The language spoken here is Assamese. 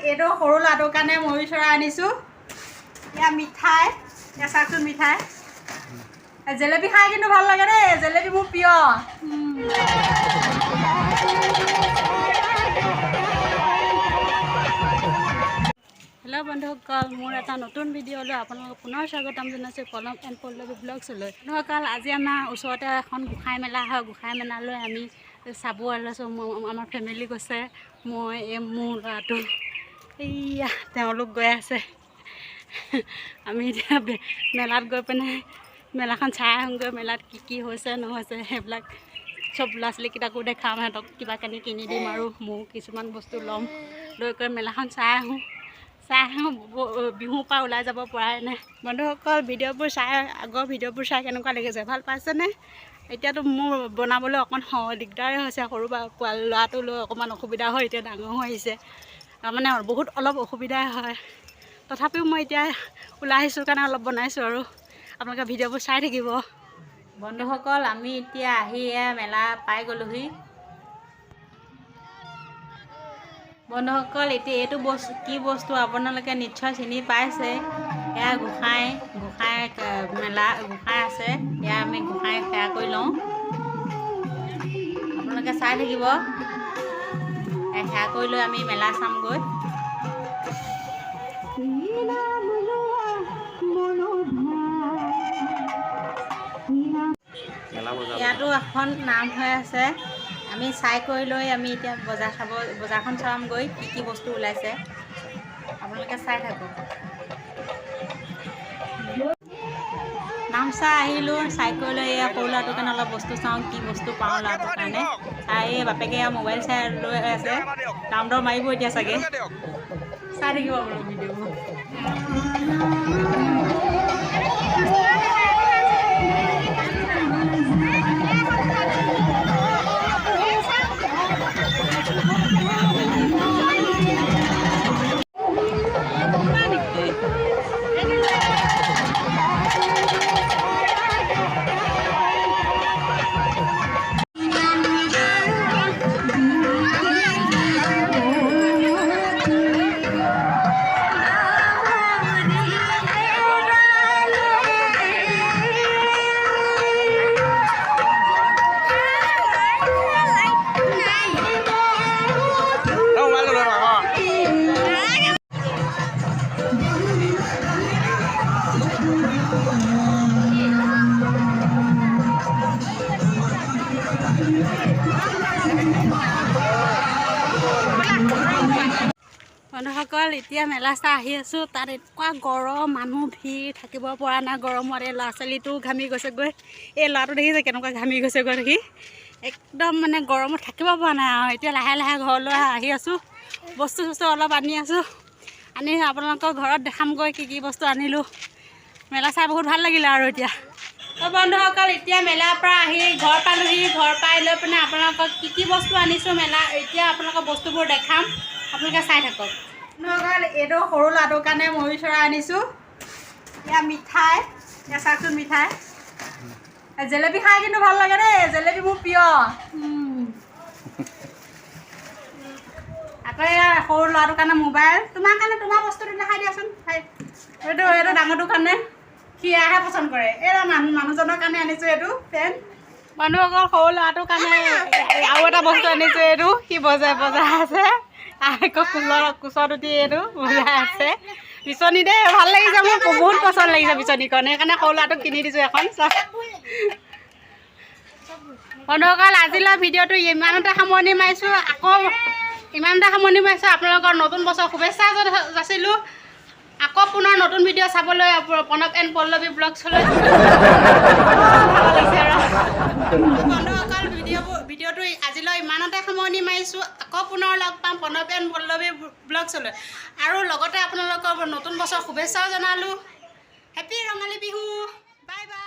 এইটো সৰু ল'ৰাটোৰ কাৰণে ময়ূৰ চৰাই আনিছোঁ। এয়া মিঠাই, এয়া চাওকচোন মিঠাই। জেলেপি খাই কিন্তু ভাল লাগে দেই, জেলেপি মোৰ প্ৰিয়। হেল্ল' বন্ধুসকল, মোৰ এটা নতুন ভিডিঅ'লৈ আপোনালোকক পুনৰ স্বাগতম জনাইছোঁ পলম এণ্ড পল্লৱী ব্লগছলৈ। বন্ধুসকল, আজি আমাৰ ওচৰতে এখন গোঁসাই মেলা হয়। গোঁসাই মেলালৈ আমি চাব ওলাইছোঁ। আমাৰ ফেমিলি গৈছে, মই মোৰ ল'ৰাটো, এইয়া তেওঁলোক গৈ আছে। আমি এতিয়া মেলাত গৈ পিনে মেলাখন চাই আহোঁগৈ। মেলাত কি কি হৈছে নহৈছে সেইবিলাক চব ল'ৰা ছোৱালীকেইটাকো দেখাম, সিহঁতক কিবা কানি কিনি দিম আৰু ময়ো কিছুমান বস্তু ল'ম। লৈ কৰি মেলাখন চাই আহোঁ। বিহুৰ পৰা ওলাই যাব পৰাই নাই। বন্ধুসকল, ভিডিঅ'বোৰ চাই আগৰ ভিডিঅ'বোৰ চাই কেনেকুৱা লাগিছে, ভাল পাইছেনে? এতিয়াতো মোৰ বনাবলৈ অকণমান দিগদাৰে হৈছে। সৰু ল'ৰাটো লৈ অকণমান অসুবিধা হয়। এতিয়া ডাঙৰ হৈ আহিছে, তাৰমানে অলপ অসুবিধাই হয়। তথাপিও মই এতিয়া ওলাই আহিছোঁ কাৰণে অলপ বনাইছোঁ আৰু আপোনালোকে ভিডিঅ'বোৰ চাই থাকিব। বন্ধুসকল, আমি এতিয়া আহি মেলা পাই গ'লোহি। বন্ধুসকল, এতিয়া এইটো কি বস্তু আপোনালোকে নিশ্চয় চিনি পাইছে। এয়া গোঁসাই মেলা গোঁসাই আছে। এয়া আমি গোঁসাই সেৱা কৰি লওঁ। আপোনালোকে চাই থাকিব। সেৱা কৰি লৈ আমি মেলা চামগৈ। ইয়াতো এখন নাম হৈ আছে। আমি চাই কৰি লৈ আমি এতিয়া বজাৰখন চামগৈ, কি কি বস্তু ওলাইছে আপোনালোকে চাই থাকক। নাম চাই আহিলোঁ। চাই কৰি লৈ এয়া সৰু ল'ৰাটোৰ কাৰণে অলপ বস্তু চাওঁ, কি বস্তু পাওঁ ল'ৰাটোৰ কাৰণে। চাই বাপেকে মোবাইল চাই লৈ আছে, দাম দৰ মাৰিব এতিয়া চাগে। চাই থাকিব বাৰু ভিডিঅ'বোৰ। বন্ধুসকল, এতিয়া মেলা চাই আহি আছোঁ। তাত এনেকুৱা গৰম, মানুহ ভিৰ, থাকিব পৰা নাই গৰমত। এই ল'ৰা ছোৱালীটোও ঘামি গৈছেগৈ। এই ল'ৰাটো দেখিছে কেনেকুৱা ঘামি গৈছেগৈ দেখি। একদম মানে গৰমত থাকিব পৰা নাই আৰু। এতিয়া লাহে লাহে ঘৰলৈ আহি আছোঁ। বস্তু চস্তু অলপ আনি আছোঁ। আনি আপোনালোকৰ ঘৰত দেখামগৈ কি কি বস্তু আনিলোঁ। মেলা চাই বহুত ভাল লাগিলে আৰু এতিয়া। বন্ধুসকল, এতিয়া মেলাৰ পৰা আহি ঘৰ পালোহি। ঘৰ পাই লৈ পিনে আপোনালোকক কি কি বস্তু আনিছোঁ মেলা, এতিয়া আপোনালোকৰ বস্তুবোৰ দেখাম, আপোনালোকে চাই থাকক। বন্ধুসকল, এইটো সৰু ল'ৰাটোৰ কাৰণে ময়ূৰ চৰাই আনিছোঁ। এয়া মিঠাই, এয়া চাওকচোন মিঠাই। জেলেপি খাই কিন্তু ভাল লাগে দেই, জেলেপি মোৰ প্ৰিয়। আকৌ এয়া সৰু ল'ৰাটোৰ কাৰণে মোবাইল। তোমাৰ কাৰণে তোমাৰ বস্তুটো দেখাই দিয়াচোন। এইটো ডাঙৰটোৰ কাৰণে সিয়াহে পচন্দ কৰে। এই মানুহজনৰ কাৰণে আনিছোঁ এইটো পেণ্ট। বন্ধুসকল, সৰু ল'ৰাটোৰ কাৰণে আৰু এটা বস্তু আনিছোঁ। এইটো সি বজাই আছে। আকৌ কোচত উঠি এইটো বজাই আছে। বিচনী দেই, ভাল লাগিছে, মোৰ বহুত পচন্দ লাগিছে বিচনীখন। সেইকাৰণে সৰু ল'ৰাটোক কিনি দিছোঁ এখন। বন্ধুসকল, আজিলৈ ভিডিঅ'টো ইমানতে সামৰণি মাৰিছোঁ। আপোনালোকৰ নতুন বছৰ শুভেচ্ছা যাচিলোঁ। আকৌ পুনৰ নতুন ভিডিঅ' চাবলৈ প্ৰণৱ এণ্ড পল্লৱী ব্লগছলৈ। বন্ধুসকল, ভিডিঅ'টো আজিলৈ ইমানতে সামৰণি মাৰিছোঁ। আকৌ পুনৰ লগ পাম প্ৰণৱ এণ্ড পল্লৱী ব্লগছলৈ। আৰু লগতে আপোনালোকৰ নতুন বছৰ শুভেচ্ছাও জনালোঁ। Happy Rongali Bihu. Bye bye.